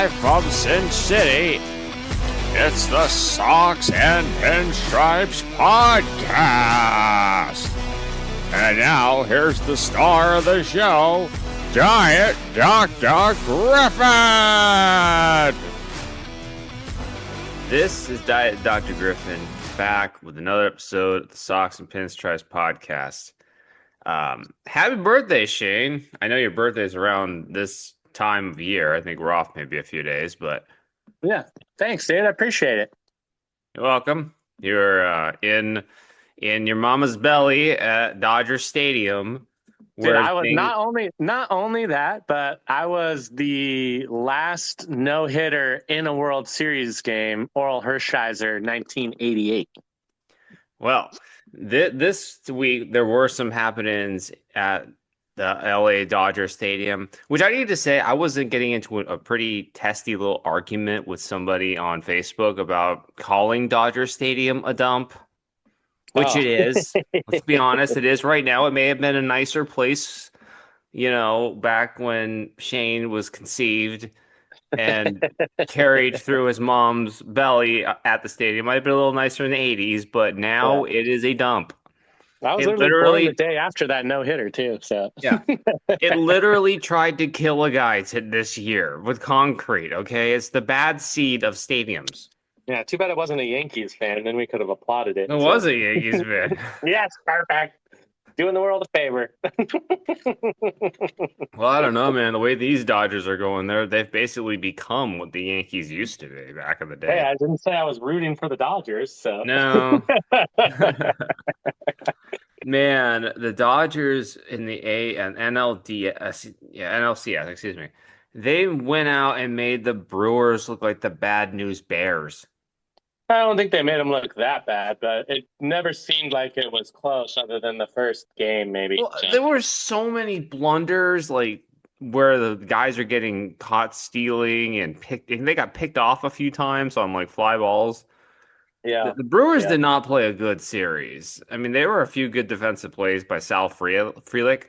Live from Sin City, it's the Socks and Pinstripes Podcast. And now, here's the star of the show, Giant Dr. Griffin! This is Diet Dr. Griffin, back with another episode of the Socks and Pinstripes Podcast. Happy birthday, Shane. I know your birthday is around this time of year. I think we're off maybe a few days, but... Yeah, thanks, dude. I appreciate it. You're welcome. You're in your mama's belly at Dodger Stadium. Dude, I was not only that, but I was the last no-hitter in a World Series game, Oral Hershiser, 1988. Well, this week there were some happenings at the LA Dodger Stadium, which I need to say I wasn't getting into a pretty testy little argument with somebody on Facebook about calling Dodger Stadium a dump, which it is. Let's be honest, it is right now. It may have been a nicer place, back when Shane was conceived and carried through his mom's belly at the stadium. Might have been a little nicer in the 80s, but now it is a dump. I was literally the day after that no-hitter, too. So yeah, it literally tried to kill a guy this year with concrete, okay? It's the bad seed of stadiums. Yeah, too bad it wasn't a Yankees fan. Then we could have applauded it. It was a Yankees fan. Yes, perfect. Doing the world a favor. Well, I don't know, man. The way these Dodgers are going, they've basically become what the Yankees used to be back in the day. Hey, I didn't say I was rooting for the Dodgers, so. No. Man, the Dodgers in the NLCS, excuse me. They went out and made the Brewers look like the bad news Bears. I don't think they made them look that bad, but it never seemed like it was close other than the first game, maybe. Well, there were so many blunders, like where the guys are getting caught stealing and they got picked off a few times on like fly balls. Yeah. The Brewers did not play a good series. I mean, there were a few good defensive plays by Sal Frelick,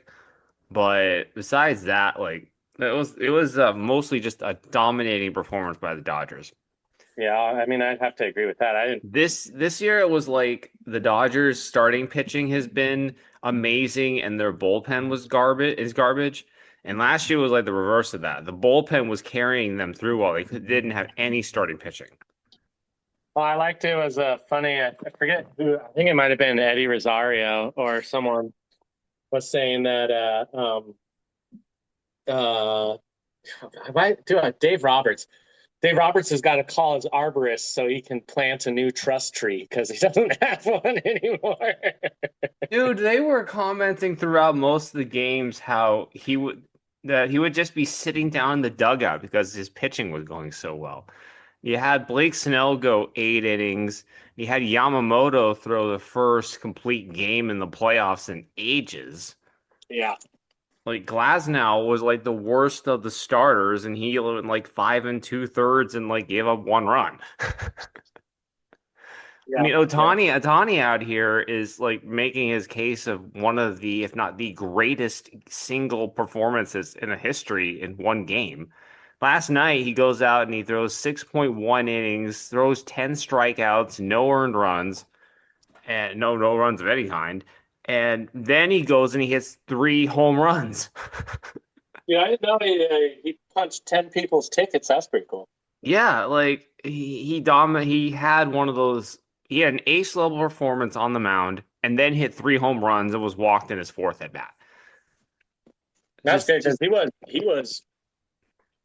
but besides that, like it was mostly just a dominating performance by the Dodgers. Yeah, I mean, I'd have to agree with that. This year it was like the Dodgers starting pitching has been amazing, and their bullpen was garbage. And last year was like the reverse of that. The bullpen was carrying them through while they didn't have any starting pitching. Well, I liked it was funny. I forget who. I think it might have been Eddie Rosario or someone was saying that. Dave Roberts. Dave Roberts has got to call his arborist so he can plant a new trust tree because he doesn't have one anymore. Dude, they were commenting throughout most of the games how he would just be sitting down in the dugout because his pitching was going so well. You had Blake Snell go 8 innings. You had Yamamoto throw the first complete game in the playoffs in ages. Yeah. Like Glasnow was like the worst of the starters, and he went like 5 2/3 and like gave up 1 run. I mean, Ohtani out here is like making his case of one of the, if not the greatest single performances in a history in one game. Last night, he goes out and he throws 6.1 innings, throws 10 strikeouts, no earned runs, and no runs of any kind. And then he goes and he hits 3 home runs. Yeah, I didn't know he punched 10 people's tickets. That's pretty cool. Yeah, like he had one of those. He had an ace level performance on the mound, and then hit 3 home runs and was walked in his 4th at bat. That's good because he was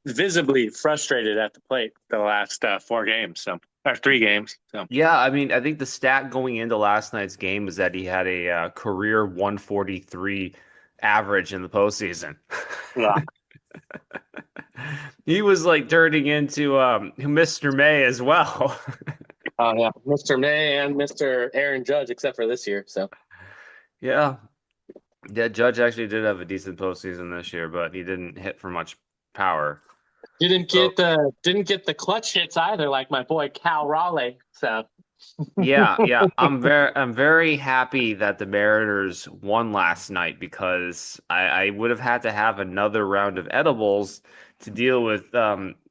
visibly frustrated at the plate the last 4 games, or 3 games. So yeah, I mean, I think the stat going into last night's game was that he had a career 143 average in the postseason. Yeah. He was like turning into Mr. May as well. Oh yeah, Mr. May and Mr. Aaron Judge, except for this year. So yeah, Judge actually did have a decent postseason this year, but he didn't hit for much power. Didn't get the clutch hits either, like my boy Cal Raleigh. So yeah, I'm very happy that the Mariners won last night because I would have had to have another round of edibles to deal with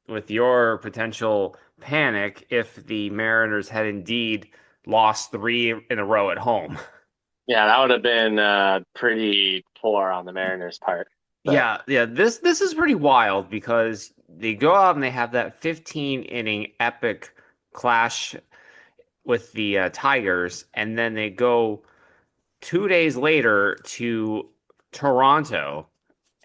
with your potential panic if the Mariners had indeed lost 3 in a row at home. Yeah, that would have been pretty poor on the Mariners' part. But Yeah. This is pretty wild because they go out and they have that 15 inning epic clash with the Tigers, and then they go 2 days later to Toronto,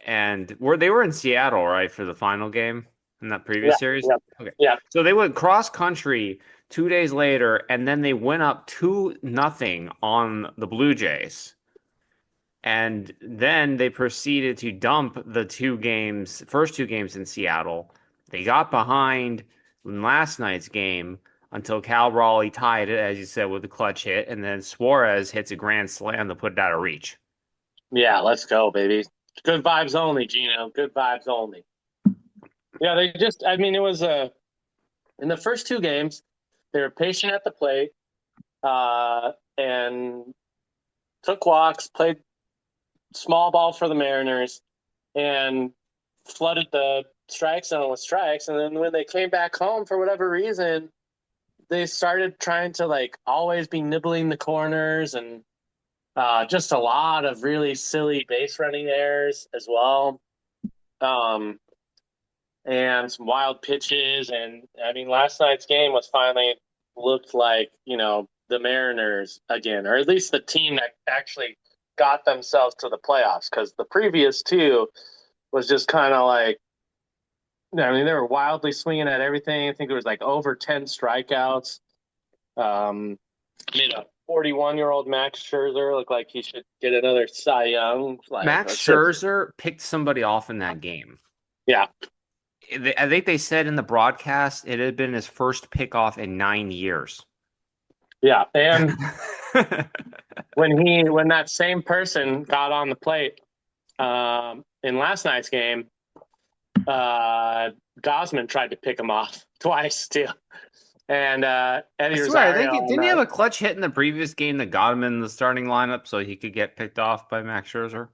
and where they were in Seattle, right, for the final game in that yeah, previous series. yeah, Okay, yeah, so they went cross country 2 days later, and then they went up 2-0 on the Blue Jays. And then they proceeded to dump the first 2 games in Seattle. They got behind in last night's game until Cal Raleigh tied it, as you said, with a clutch hit, and then Suarez hits a grand slam to put it out of reach. yeah. Let's go, baby. Good vibes only, Gino. Good vibes only. Yeah, they just. I mean, it was in the first 2 games, they were patient at the plate, and took walks, played small ball for the Mariners, and flooded the strike zone with strikes. And then when they came back home for whatever reason, they started trying to like always be nibbling the corners and just a lot of really silly base running errors as well. Um, and some wild pitches. And I mean, last night's game was finally looked like, the Mariners again, or at least the team that actually got themselves to the playoffs, because the previous 2 was just kind of like, I mean, they were wildly swinging at everything. I think it was like over 10 strikeouts. Made a 41-year-old Max Scherzer look like he should get another Cy Young. Max Scherzer picked somebody off in that game. Yeah. I think they said in the broadcast it had been his first pickoff in 9 years. Yeah, and when that same person got on the plate in last night's game, Gosman tried to pick him off twice too. And Eddie Rosario. Didn't he have a clutch hit in the previous game that got him in the starting lineup so he could get picked off by Max Scherzer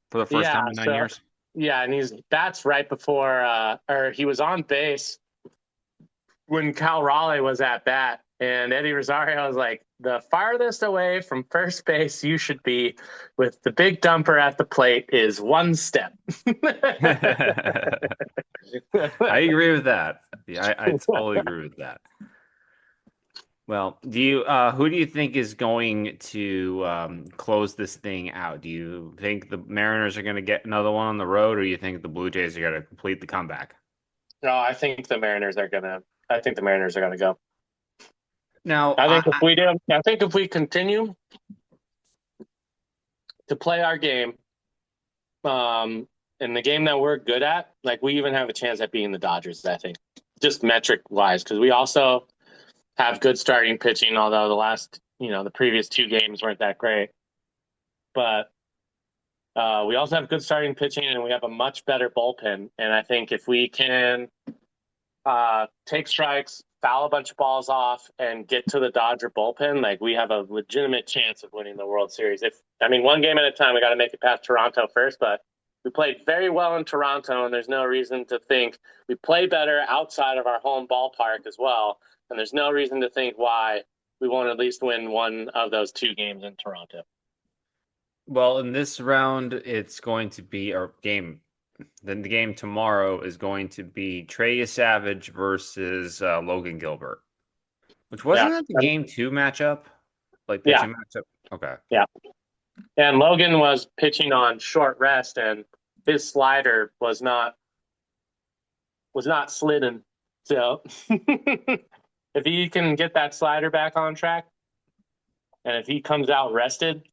for the first time in 9 years? Yeah, and that's right before, or he was on base when Cal Raleigh was at bat, and Eddie Rosario was like, the farthest away from first base you should be with the big dumper at the plate is 1 step. I agree with that. Yeah, I totally agree with that. Well, who do you think is going to close this thing out? Do you think the Mariners are going to get another one on the road, or do you think the Blue Jays are going to complete the comeback? No, I think the Mariners are going to go. Now, I think if we continue to play our game, in the game that we're good at, like we even have a chance at beating the Dodgers, I think, just metric wise, because we also have good starting pitching, although the previous 2 games weren't that great. But we also have good starting pitching, and we have a much better bullpen. And I think if we can take strikes, foul a bunch of balls off, and get to the Dodger bullpen, like we have a legitimate chance of winning the World Series. 1 game at a time, we got to make it past Toronto first, but we played very well in Toronto, and there's no reason to think we play better outside of our home ballpark as well. And there's no reason to think why we won't at least win one of those 2 games in Toronto. Well, in this round, it's going to be our game. Then the game tomorrow is going to be Trey Savage versus Logan Gilbert, which wasn't that the game 2 matchup, like pitching matchup. Okay. Yeah. And Logan was pitching on short rest, and his slider was not slidden. So if he can get that slider back on track, and if he comes out rested,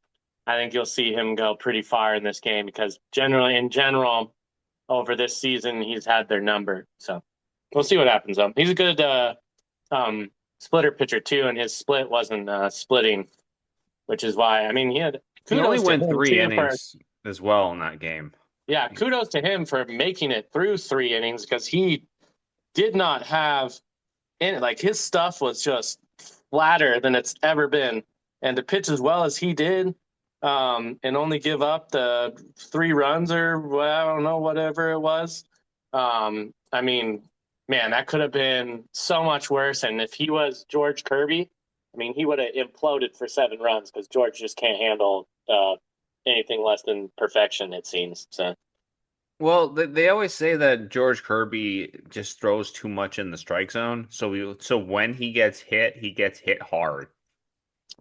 I think you'll see him go pretty far in this game, because in general, over this season, he's had their number. So we'll see what happens, though. He's a good splitter pitcher, too, and his split wasn't splitting, which is why, I mean, he only went 3 innings as well in that game. Yeah, kudos to him for making it through 3 innings, because he did not have his stuff was just flatter than it's ever been. And to pitch as well as he did, and only give up the 3 runs or I don't know, whatever it was. I mean, man, that could have been so much worse. And if he was George Kirby, I mean, he would have imploded for 7 runs because George just can't handle anything less than perfection, it seems. So, Well, they always say that George Kirby just throws too much in the strike zone. So when he gets hit hard,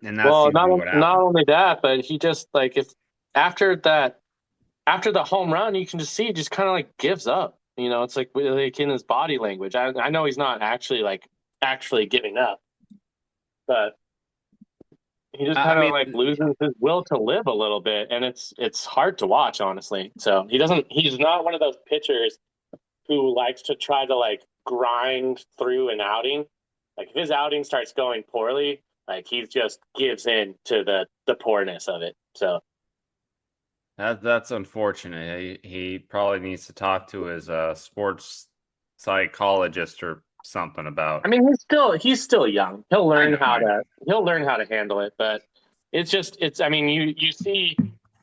and that well, seems to be what not happened. only that, but he just like if after that after the home run, you can just see he just kind of like gives up. It's like in his body language. I know he's not actually giving up, but he just I kind of mean, like loses his will to live a little bit, and it's hard to watch, honestly. So he's not one of those pitchers who likes to try to like grind through an outing. Like if his outing starts going poorly, like he just gives in to the poorness of it. So that's unfortunate. He probably needs to talk to his sports psychologist or something I about. mean, he's still young. I know, I know. He'll learn how to handle it, but it's I mean, you see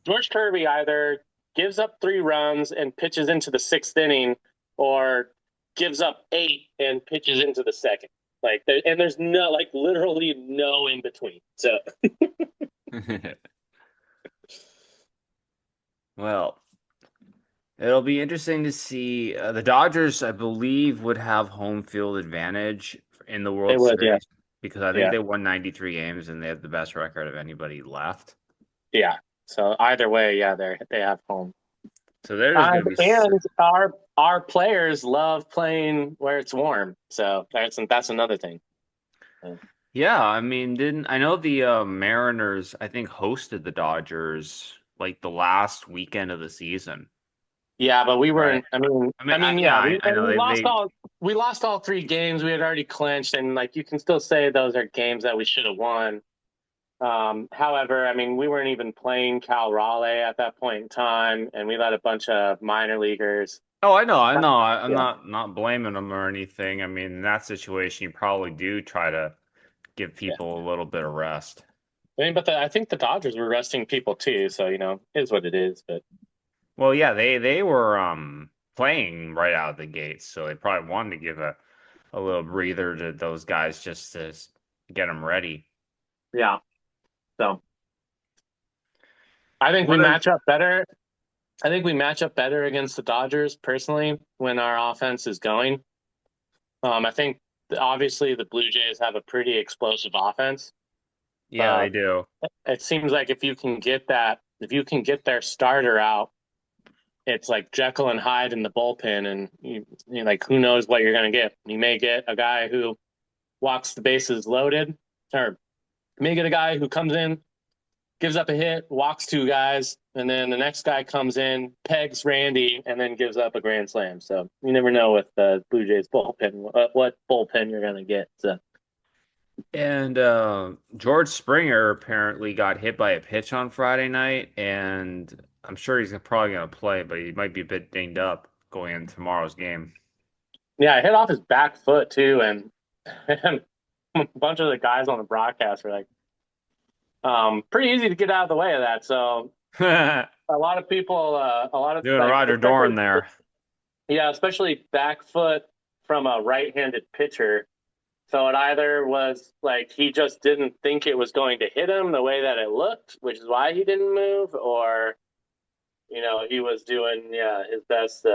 George Kirby either gives up 3 runs and pitches into the 6th inning or gives up 8 and pitches into the second. And there's no like literally no in between. So Well, it'll be interesting to see. The Dodgers, I believe, would have home field advantage in the they World would, yeah. Series because I think Yeah. they won 93 games and they have the best record of anybody left. Yeah. So either way, yeah, they have home. So they're just going to be. And our players love playing where it's warm. So that's another thing. Yeah, I mean, didn't I know the Mariners, I think, hosted the Dodgers like the last weekend of the season, Yeah, but we right? weren't. Yeah, Yeah, I know we lost all 3 games. We had already clinched, and like you can still say those are games that we should have won. However, I mean, we weren't even playing Cal Raleigh at that point in time, and we let a bunch of minor leaguers. Oh, I know. I'm Yeah, not blaming them or anything. I mean, in that situation, you probably do try to give yeah. people a little bit of rest. I mean, but I think the Dodgers were resting people too, so it is what it is. But Well, yeah, they were playing right out of the gates, so they probably wanted to give a little breather to those guys just to get them ready. yeah, so I think we What a match up better. I think we match up better against the Dodgers personally when our offense is going. I think obviously the Blue Jays have a pretty explosive offense, Yeah, they but do. it seems like if you can get their starter out, it's like Jekyll and Hyde in the bullpen, and like who knows what you're going to get. You may get a guy who walks the bases loaded, or you may get a guy who comes in, gives up a hit, walks 2 guys, and then the next guy comes in, pegs Randy, and then gives up a grand slam. So you never know with the Blue Jays bullpen what bullpen you're going to get. So And George Springer apparently got hit by a pitch on Friday night, and I'm sure he's probably going to play, but he might be a bit dinged up going into tomorrow's game. yeah, I hit off his back foot too, and, and a bunch of the guys on the broadcast were like, pretty easy to get out of the way of that. So Doing a lot of people, a lot of like, Roger Dorn especially there. yeah, especially back foot from a right-handed pitcher. So it either was like he just didn't think it was going to hit him the way that it looked, which is why he didn't move, or he was doing his best,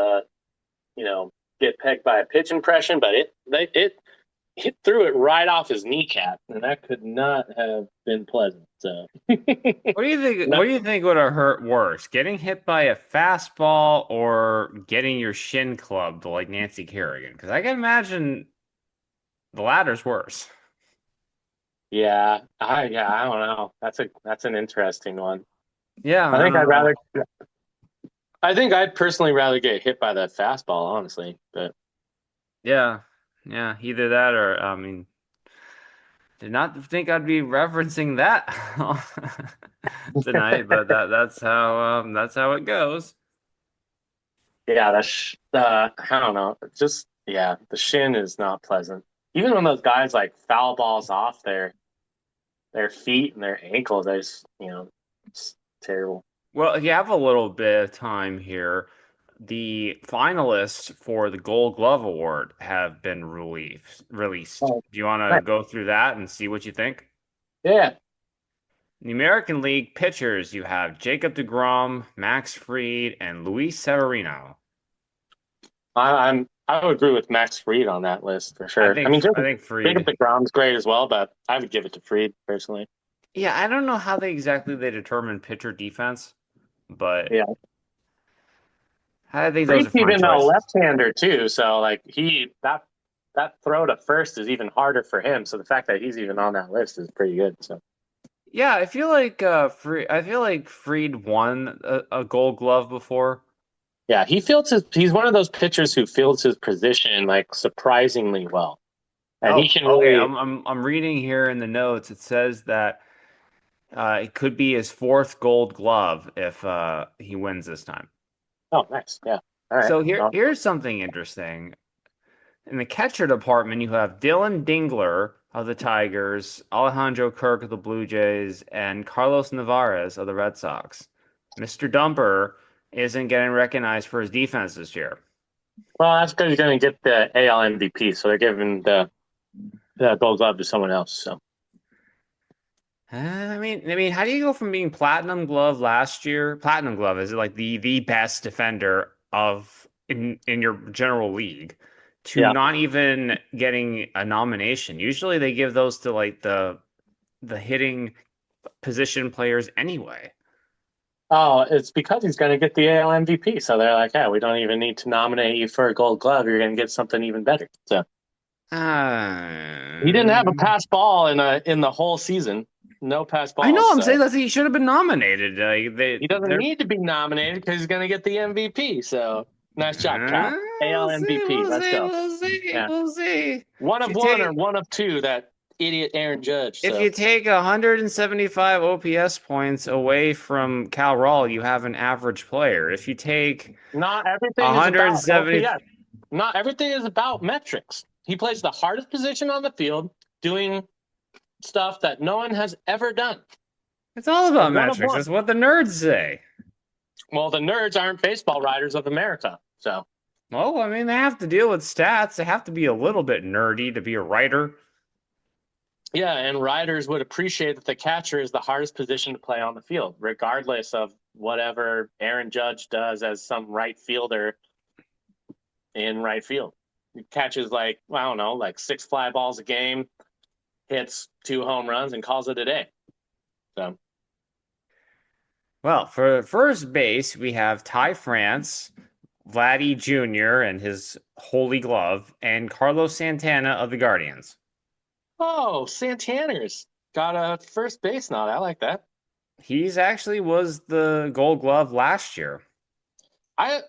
you know, get pegged by a pitch impression, but it threw it right off his kneecap, and that could not have been pleasant. So What do you think? no, What do you think would have hurt worse, getting hit by a fastball or getting your shin clubbed like Nancy Kerrigan? Because I can imagine the latter's worse. I don't know. That's an interesting one. Yeah, I I think don't know. I'd personally rather get hit by that fastball, honestly. But Yeah, yeah, either that or I mean, did not think I'd be referencing that tonight, but that's how it goes. yeah, I don't know. Just the shin is not pleasant. Even when those guys like foul balls off their feet and their ankles, it's terrible. Well, if you have a little bit of time here, the finalists for the Gold Glove Award have been released. Oh, Do you want to right. go through that and see what you think? Yeah. In the American League pitchers, you have Jacob deGrom, Max Fried, and Luis Severino. I would agree with Max Fried on that list for sure. I mean, I think Jacob Fried. deGrom's great as well, but I would give it to Fried personally. Yeah, I don't know how they determine pitcher defense, but Yeah, I think those Fried's are fine even a choices. left-hander too, so like that throw to first is even harder for him. So the fact that he's even on that list is pretty good. So Yeah, I feel like Fried won a Gold Glove before. yeah, he's one of those pitchers who fields his position like surprisingly well, and he Oh, can okay. really. I'm reading here in the notes. It says that it could be his fourth Gold Glove if he wins this time. Oh, nice. Yeah. All right. So Well, here's something interesting. In the catcher department, you have Dylan Dingler of the Tigers, Alejandro Kirk of the Blue Jays, and Carlos Nevarez of the Red Sox. Mr. Dumper isn't getting recognized for his defense this year. well, that's because he's going to get the AL MVP, so they're giving the Gold Glove to someone else. So I mean, how do you go from being Platinum Glove last year? Platinum Glove is like the best defender of in your general league to yeah. not even getting a nomination. Usually they give those to like the hitting position players anyway. Oh, it's because he's going to get the AL MVP. So they're like, yeah, we don't even need to nominate you for a Gold Glove. You're going to get something even better. So he didn't have a Um, pass ball in the whole season. No pass I know. balls. I'm saying So that he should have been nominated. he doesn't They're. need to be nominated because he's going to get the MVP. So nice job, Cal. AL We'll see. MVP. We'll Let's see. go. We'll see. Yeah. We'll see. One If of you one or take one of two, that idiot Aaron Judge. If So you take 175 OPS points away from Cal Rawl, you have an average player. If you take not everything is about 170, OPS. Not everything is about metrics. He plays the hardest position on the field, doing stuff that no one has ever done. it's all about One of metrics. one. That's what the nerds say. Well, the nerds aren't baseball writers of America. So Well, I mean, they have to deal with stats. They have to be a little bit nerdy to be a writer. yeah, and writers would appreciate that the catcher is the hardest position to play on the field, regardless of whatever Aaron Judge does as some right fielder in right field. He catches like, I don't know, like 6 fly balls a game, hits 2 home runs, and calls it a day. So Well, for first base, we have Ty France, Vladdy Jr. and his Holy Glove, and Carlos Santana of the Guardians. oh, Santana's got a first base nod. I like that. He's actually was the Gold Glove last year.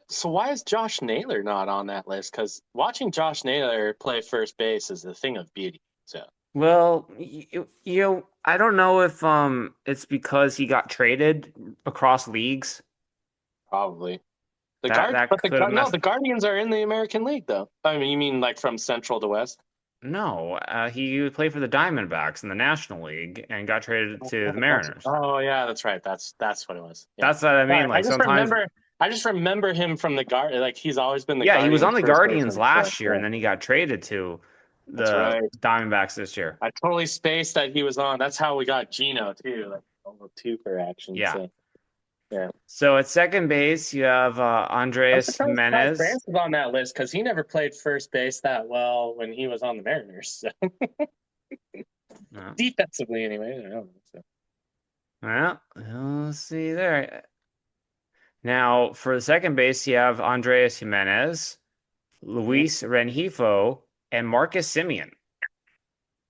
So why is Josh Naylor not on that list? Because watching Josh Naylor play first base is a thing of beauty. So Well, I don't know if it's because he got traded across leagues. probably That could have no, messed. the Guardians are in the American League though. I mean, you mean like from Central to West? No, he played for the Diamondbacks in the National League and got traded to the Mariners. Oh yeah, that's right. That's what it was. Yeah. That's what I mean. Sorry, Like sometimes, I just remember him from the guard. Like he's always been the yeah, he was on Guardians the first Guardians baseman. last year, Yeah, and then he got traded to that's the right. Diamondbacks this year. I totally spaced that he was on. That's how we got Gino too, like a little two per action. Yeah. So, yeah. So at second base, you have I'm Andres surprised Ty Jimenez. France is on that list because he never played first base that well when he was on the Mariners. So. No. Defensively, anyway. I don't know, so. Well, let's see there. Now, for the second base, you have Andres Jimenez, Luis Rengifo, and Marcus Simeon.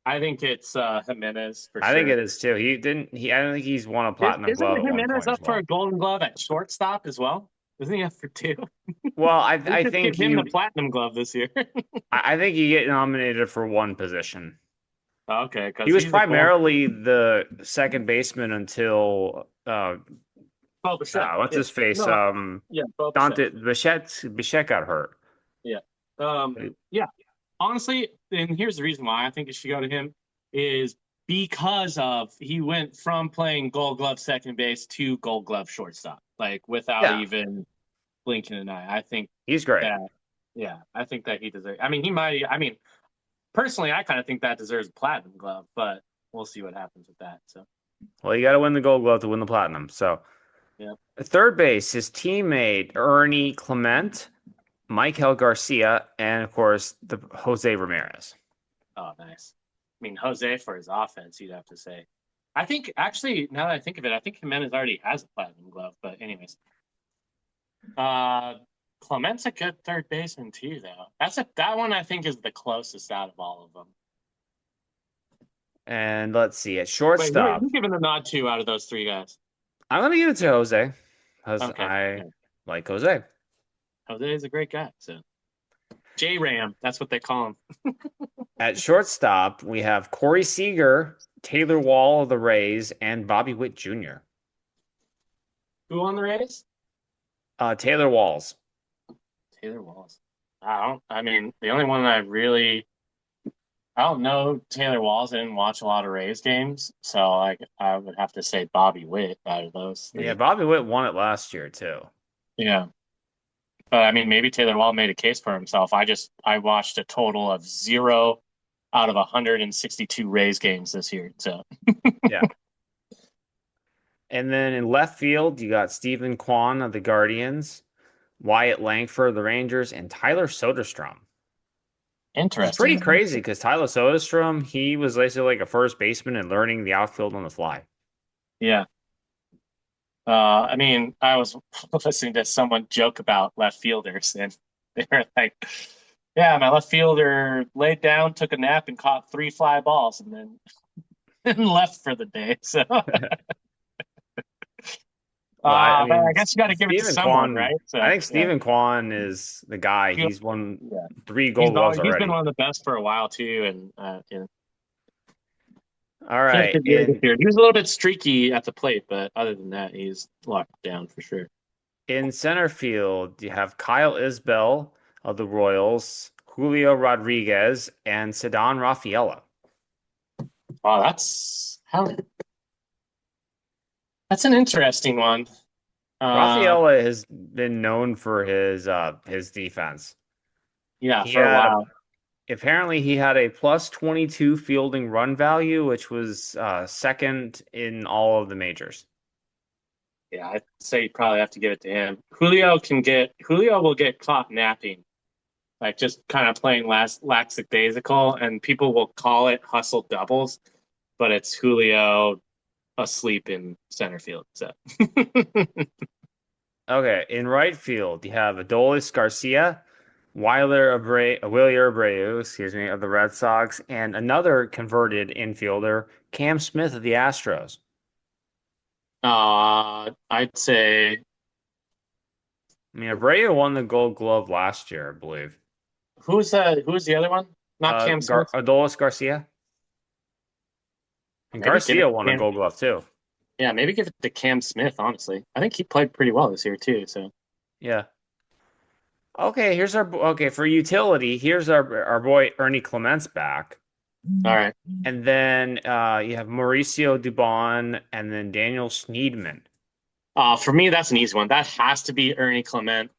I think it's Jimenez for I sure. think it is too. I don't think he's won a platinum glove at one Jimenez point up as well. for a Golden Glove at shortstop as well? Isn't he up for 2? Well, I Just think give him the platinum glove this year. I think you get nominated for one position. Okay, because He was primarily the second baseman until what's his face? Dante Bichette got hurt. Yeah. Yeah. Honestly, and here's the reason why I think it should go to him is because of he went from playing Gold Glove second base to Gold Glove shortstop, like without even blinking an eye. I think He's great. that, yeah, I think that he deserves. I mean, he might. I mean, personally, I kind of think that deserves a platinum glove, but we'll see what happens with that. So, Well, you got to win the Gold Glove to win the Platinum. So, yeah. at third base, his teammate Ernie Clement, Michael Garcia, and of course the Jose Ramirez. Oh, nice. I mean, Jose for his offense, you'd have to say. I think actually, now that I think of it, I think Jimenez already has a platinum glove. But anyways, Clement's a good third baseman too, though. That one I think is the closest out of all of them. And let's see, at Wait, shortstop, who's giving the nod to out of those three guys? I'm going to give it to Jose because Okay, I yeah. like Jose. Jose is a great guy. So J Ram, that's what they call him. At shortstop, we have Corey Seager, Taylor Wall of the Rays, and Bobby Witt Jr. Who won the race? Taylor Walls. Taylor Walls. I mean, the only one I don't know Taylor Walls. I didn't watch a lot of Rays games, so I would have to say Bobby Witt out of those three. Yeah, Bobby Witt won it last year too. Yeah. But I mean, maybe Taylor Wall made a case for himself. I watched a total of 0 out of 162 Rays games this year. So Yeah. And then in left field, you got Stephen Kwan of the Guardians, Wyatt Langford of the Rangers, and Tyler Soderstrom. interesting. It's pretty crazy because Tyler Soderstrom, he was basically like a first baseman and learning the outfield on the fly. Yeah. I mean, I was listening to someone joke about left fielders, and they were like, "Yeah, my left fielder laid down, took a nap, and caught 3 fly balls, and then and left for the day." So, Well, I but I mean, guess you got to give it to Stephen someone, Kwan. right? So, I think yeah. Stephen Kwan is the guy. He's won Yeah. 3 Gold Gloves He's already. been one of the best for a while too, and All right, he was a little bit streaky at the plate, but other than that, he's locked down for sure. in center field, you have Kyle Isbell of the Royals, Julio Rodriguez, and Ceddanne Rafaela. Wow, that's an interesting one. Rafaela has been known for his defense. Yeah, He for a had while. apparently he had a plus 22 fielding run value, which was second in all of the majors. Yeah, I'd say you probably have to give it to him. Julio will get caught napping, like just kind of playing lackadaisical, and people will call it hustle doubles, but it's Julio asleep in center field. So Okay, in right field, you have Adolis Garcia, Wilyer Abreu, of the Red Sox, and another converted infielder, Cam Smith of the Astros. I'd say I mean, Abreu won the Gold Glove last year, I believe. who's the other one? Not Cam Smith. Adolis Garcia. And Maybe give it Garcia to won a Cam. Gold Glove too. Yeah, maybe give it to Cam Smith, honestly. I think he played pretty well this year too, so Yeah. Okay, for utility, here's our boy Ernie Clements back. all right. And then you have Mauricio Dubon and then Daniel Sneedman. For me, that's an easy one. That has to be Ernie Clement.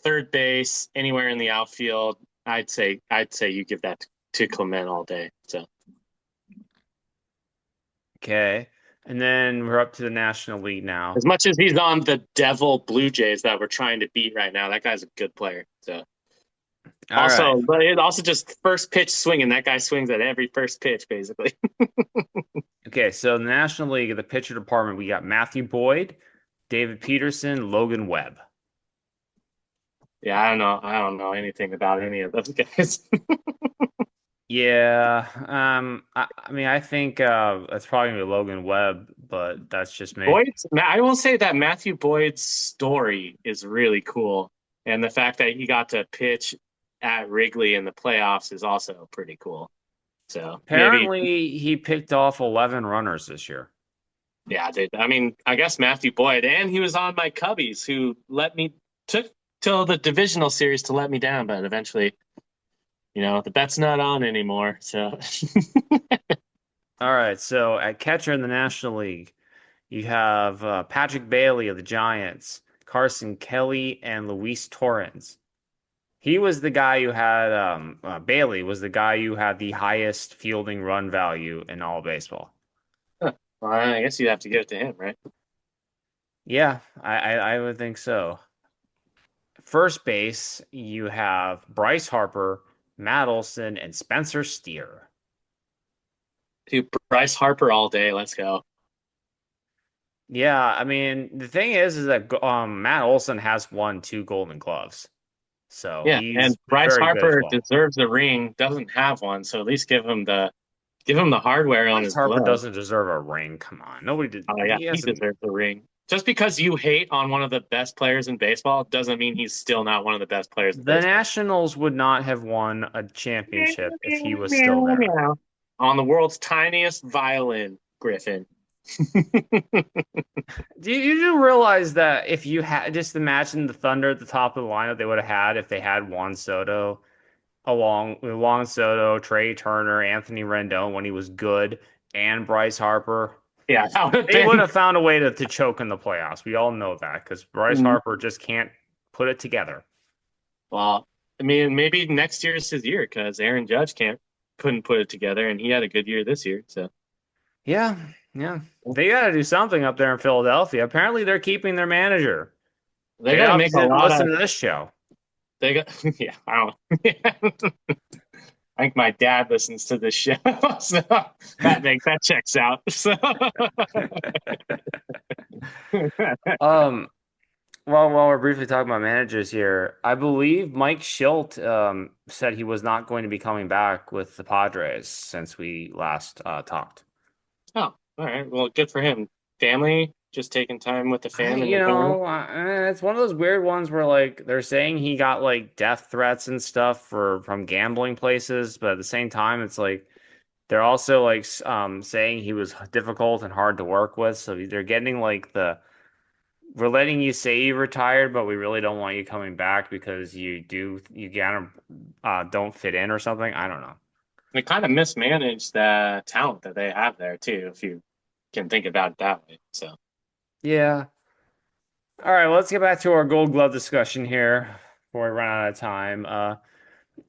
Third base, anywhere in the outfield. I'd say you give that to Clement all day. So Okay. And then we're up to the National League now. as much as he's on the Devil Blue Jays that we're trying to beat right now, that guy's a good player. So but it also just first pitch swinging. That guy swings at every first pitch, basically. Okay, so in the National League, the pitcher department, we got Matthew Boyd, David Peterson, Logan Webb. Yeah, I don't know anything about any of those guys. Yeah, I mean, I think that's probably gonna be Logan Webb, but that's just me. I will say that Matthew Boyd's story is really cool, and the fact that he got to pitch at Wrigley in the playoffs is also pretty cool. So Apparently, he picked off 11 runners this year. Yeah, dude. I mean, I guess Matthew Boyd, and he was on my Cubbies, who took till the divisional series to let me down, but eventually, the bet's not on anymore. So, All right, so at catcher in the National League, you have Patrick Bailey of the Giants, Carson Kelly, and Luis Torrens. He was the guy who had Bailey was the guy who had the highest fielding run value in all of baseball. Huh. Well, I guess you'd have to give it to him, right? Yeah, I would think so. First base, you have Bryce Harper, Matt Olson, and Spencer Steer. Dude, Bryce Harper all day. Let's go. Yeah, I mean, the thing is that Matt Olson has won 2 Golden Gloves, so Yeah, he's and Bryce very good as Harper well. deserves the ring. Doesn't have one, so at least give him the hardware on Bryce his Harper glove. doesn't deserve a ring. Come on, nobody did. Oh yeah, He he hasn't. deserves the ring. Just because you hate on one of the best players in baseball doesn't mean he's still not one of the best players in The baseball. Nationals would not have won a championship if he was still there. On the world's tiniest violin, Griffin. You do realize that if you had just imagine the Thunder at the top of the lineup they would have had if they had Juan Soto along with Juan Soto, Trey Turner, Anthony Rendon when he was good, and Bryce Harper. Yeah, that would have They would been. have found a way to choke in the playoffs. We all know that because Bryce Harper just can't put it together. Well, I mean, maybe next year is his year because Aaron Judge couldn't put it together, and he had a good year this year. So Yeah. They got to do something up there in Philadelphia. Apparently, they're keeping their manager. they got to make a didn't lot listen of. to this show. They got. Yeah, I don't. I think my dad listens to this show, so that checks out. So. While we're briefly talking about managers here, I believe Mike Schilt said he was not going to be coming back with the Padres since we last talked. Oh, all right. Well, good for him. Family, just taking time with the fam and the family. It's one of those weird ones where like they're saying he got like death threats and stuff from gambling places, but at the same time, it's like they're also like saying he was difficult and hard to work with. So they're getting like we're letting you say you retired, but we really don't want you coming back because you kind of don't fit in or something. I don't know. They kind of mismanaged the talent that they have there too, if you can think about it that way. So Yeah. All right, well, let's get back to our Gold Glove discussion here before we run out of time.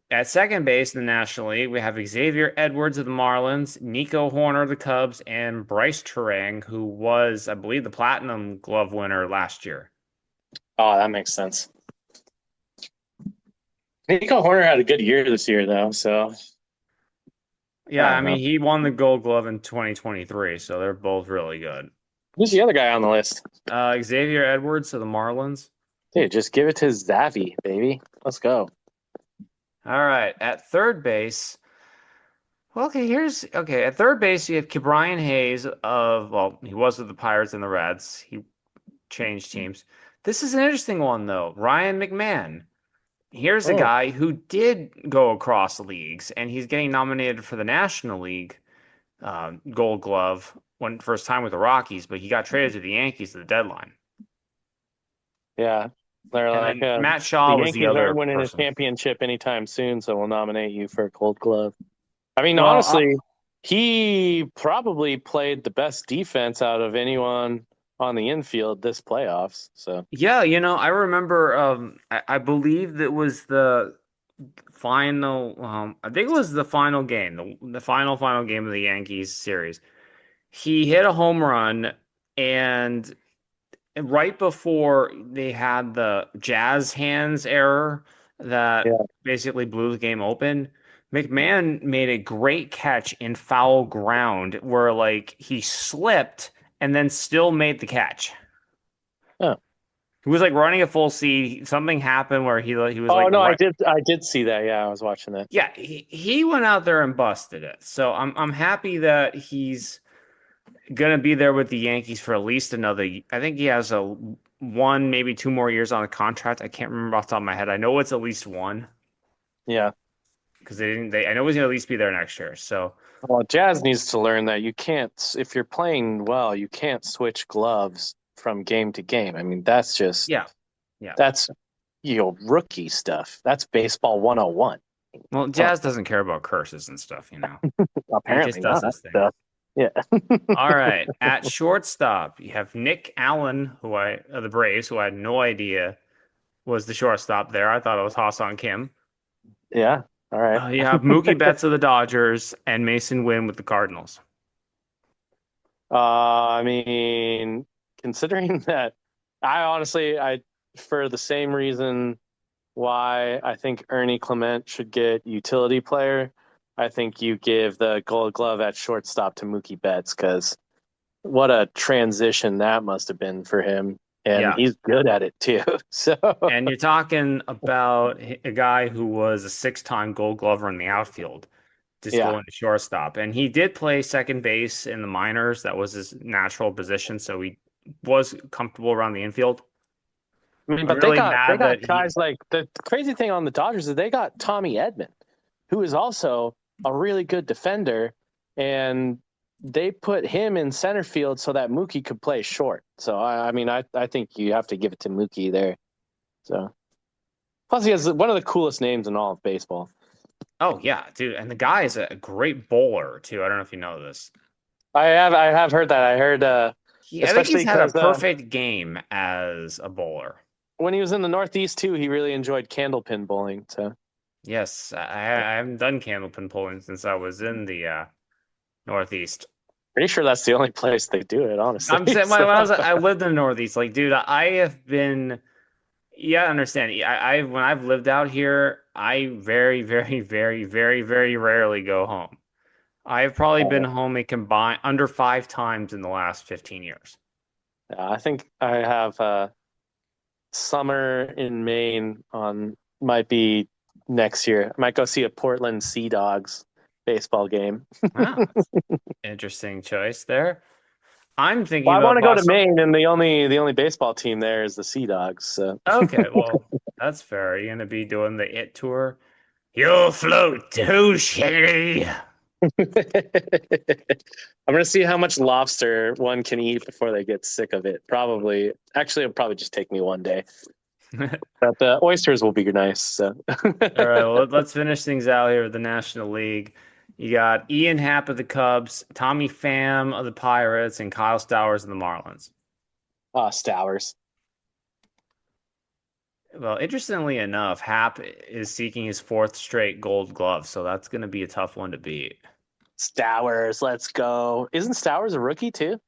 At second base in the National League, we have Xavier Edwards of the Marlins, Nico Horner of the Cubs, and Bryce Turang, who was, I believe, the Platinum Glove winner last year. oh, that makes sense. Nico Horner had a good year this year, though. So Yeah, I I don't mean, know. he won the Gold Glove in 2023, so they're both really good. Who's the other guy on the list? Xavier Edwards of the Marlins. Dude, just give it to Zavi, baby. Let's go. All right, at third base. Well, okay. At third base, you have Brian Hayes he was with the Pirates and the Reds. He changed teams. This is an interesting one, though. Ryan McMahon. Here's a guy who did go across leagues, and he's getting nominated for the National League Gold Glove first time with the Rockies, but he got traded to the Yankees at the deadline. Yeah. They're And like, then Matt Shaw the was the Yankees other aren't winning person. a championship anytime soon, so we'll nominate you for a Gold Glove. I mean, Well, honestly, he probably played the best defense out of anyone on the infield this playoffs. So Yeah, I remember. I believe that was the final. I think it was the final game, the final game of the Yankees series. He hit a home run, and right before they had the Jazz hands error that yeah, basically blew the game open, McMahon made a great catch in foul ground where like he slipped and then still made the catch. oh, He was like running at full speed. Something happened where he was oh like no, right. I did see that. Yeah, I was watching that. Yeah, he went out there and busted it. So I'm happy that he's gonna be there with the Yankees for at least another. I think he has one, maybe 2 more years on a contract. I can't remember off the top of my head. I know it's at least one Yeah. because they didn't. I know he's gonna at least be there next year. So Well, Jazz needs to learn that you can't, if you're playing well, you can't switch gloves from game to game. I mean, that's just yeah. that's rookie stuff. That's baseball 101. Well, Jazz doesn't care about curses and stuff. He Apparently just does not. his thing. So, Yeah. All right. At shortstop, you have Nick Allen, of the Braves, who I had no idea was the shortstop there. I thought it was Ha-Seong Kim. Yeah. All right. You have Mookie Betts of the Dodgers and Mason Wynn with the Cardinals. I mean, considering that, I for the same reason why I think Ernie Clement should get utility player, I think you give the Gold Glove at shortstop to Mookie Betts because what a transition that must have been for him, and Yeah. he's good at it too. So And you're talking about a guy who was a six-time Gold Glover in the outfield, just yeah, going to shortstop. And he did play second base in the minors. That was his natural position, so he was comfortable around the infield. I mean, I'm but they really got mad that he, guys like the crazy thing on the Dodgers is they got Tommy Edman, who is also a really good defender, and they put him in center field so that Mookie could play short. So I mean, I think you have to give it to Mookie there. So plus he has one of the coolest names in all of baseball. oh yeah, dude, and the guy is a great bowler too. I don't know if you know this. I have heard that. I heard I think especially he's had a because perfect game as a bowler. when he was in the Northeast too, he really enjoyed candlepin bowling. So Yes, I haven't done candlepin pulling since I was in the Northeast. pretty sure that's the only place they do it, honestly. I'm saying So, I lived in the Northeast. Like, dude, I have been. Yeah, I understand. I when I've lived out here, I very, very, very, very, very rarely go home. I have probably been home a combined under 5 times in the last 15 years. I think I have summer in Maine on might be next year. I might go see a Portland Sea Dogs baseball game. Wow, that's interesting choice there. I'm thinking Well, I want about to go to Boston. Maine, and the only baseball team there is the Sea Dogs. So. Okay, well, that's fair. Are you gonna be doing the It tour? You'll float too, Sherry. I'm gonna see how much lobster one can eat before they get sick of it. Probably, actually, it'll probably just take me one day. But the oysters will be nice. So. All right, well, let's finish things out here with the National League. You got Ian Happ of the Cubs, Tommy Pham of the Pirates, and Kyle Stowers of the Marlins. Stowers. Well, interestingly enough, Happ is seeking his fourth straight Gold Glove, so that's going to be a tough one to beat. Stowers, let's go. Isn't Stowers a rookie too?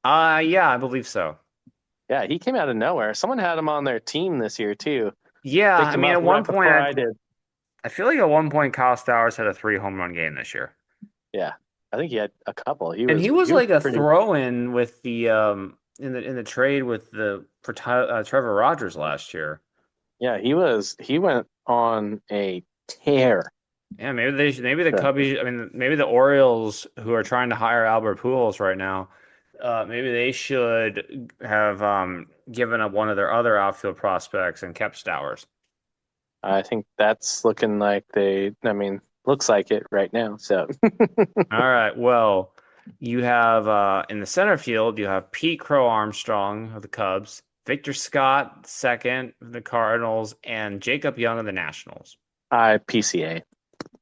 Yeah, I believe so. Yeah, he came out of nowhere. Someone had him on their team this year too. Yeah, Picked I him mean, up at one right point, before I did. I feel like at one point Kyle Stowers had a 3 home run game this year, Yeah, I think he had a couple. and he was like a pretty. throw-in with the in the trade with Trevor Rogers last year. Yeah, he was. He went on a tear. Yeah, maybe the Cubbies. I mean, maybe the Orioles, who are trying to hire Albert Pujols right now, maybe they should have given up one of their other outfield prospects and kept Stowers. I think that's looking like looks like it right now. So All right. Well, you have in the center field, you have Pete Crow Armstrong of the Cubs, Victor Scott second of the Cardinals, and Jacob Young of the Nationals. PCA.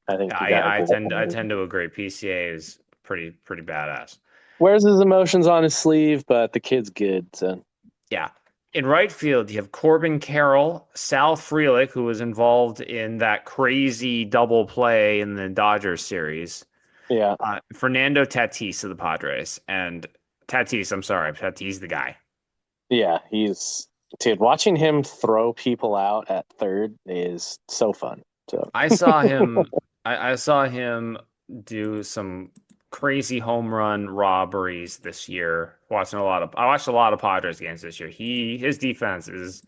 I think I tend to agree. PCA is pretty badass. wears his emotions on his sleeve, but the kid's good. So Yeah. In right field, you have Corbin Carroll, Sal Frelick, who was involved in that crazy double play in the Dodgers series. yeah, Fernando Tatis of the Padres. And Tatis the guy. yeah, dude. Watching him throw people out at third is so fun. So I saw him I saw him do some crazy home run robberies this year. I watched a lot of Padres games this year. His defense is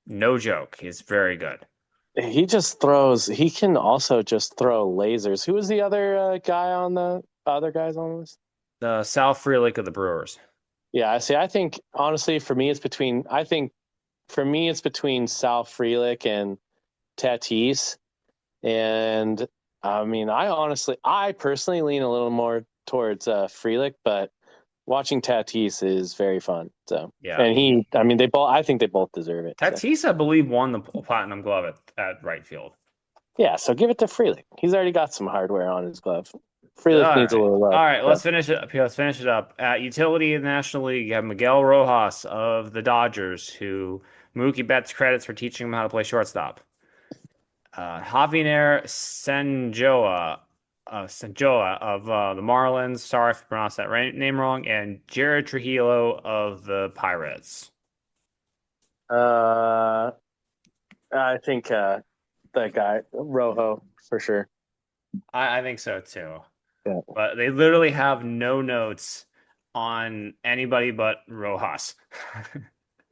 no joke. He's very good. he just throws. He can also just throw lasers. Who was the other guy on the other guys on this? The Sal Frelick of the Brewers. Yeah, I see. I think honestly, for me, it's between. I think for me, it's between Sal Frelick and Tatis. And I mean, I personally lean a little more towards Frelick, but watching Tatis is very fun. So Yeah. and I think they both deserve it. So. Tatis, I believe, won the Platinum Glove at right field. Yeah, so give it to Frelick. He's already got some hardware on his glove. Frelick needs a little love. All right, but- let's finish it up here. Let's finish it up. At utility in the National League, you have Miguel Rojas of the Dodgers, who Mookie Betts credits for teaching him how to play shortstop. Javier Senjoa of the Marlins. Sorry if I pronounced that name wrong. And Jared Trujillo of the Pirates. I think that guy Rojo for sure. I think so too. Yeah. But they literally have no notes on anybody but Rojas.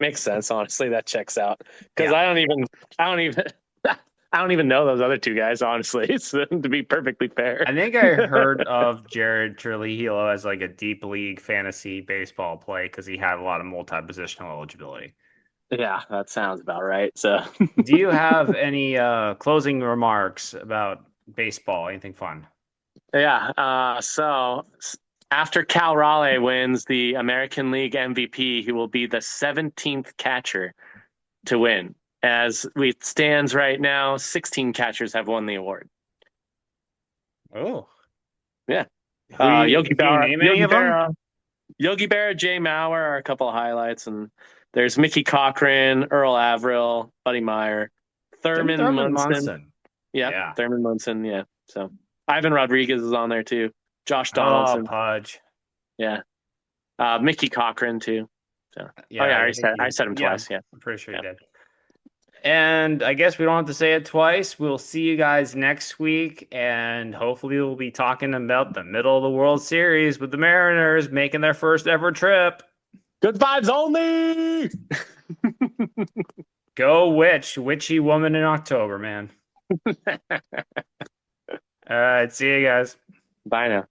Makes sense, honestly. That checks out because Yeah. I don't even I don't even know those other two guys, honestly. So, to be perfectly fair, I think I heard of Jared Trujillo as like a deep league fantasy baseball play because he had a lot of multi-positional eligibility. yeah, that sounds about right. So, Do you have any closing remarks about baseball? Anything fun? yeah. So after Cal Raleigh wins the American League MVP, he will be the 17th catcher to win. As it stands right now, 16 catchers have won the award. Oh, Yeah. Yogi Berra, name any of them? Yogi Berra, Jay Mauer are a couple of highlights, and there's Mickey Cochran, Earl Averill, Buddy Meyer, Thurman Munson. Yeah, Thurman Munson. Yeah. So Ivan Rodriguez is on there too. Josh Donaldson. Oh, Pudge. Yeah. Mickey Cochran too. So. Yeah, I said him twice. Yeah. I'm pretty sure you did. And I guess we don't have to say it twice. We'll see you guys next week, and hopefully we'll be talking about the middle of the World Series with the Mariners making their first ever trip. Good vibes only. Go witchy woman in October, man. All right, see you guys. Bye now.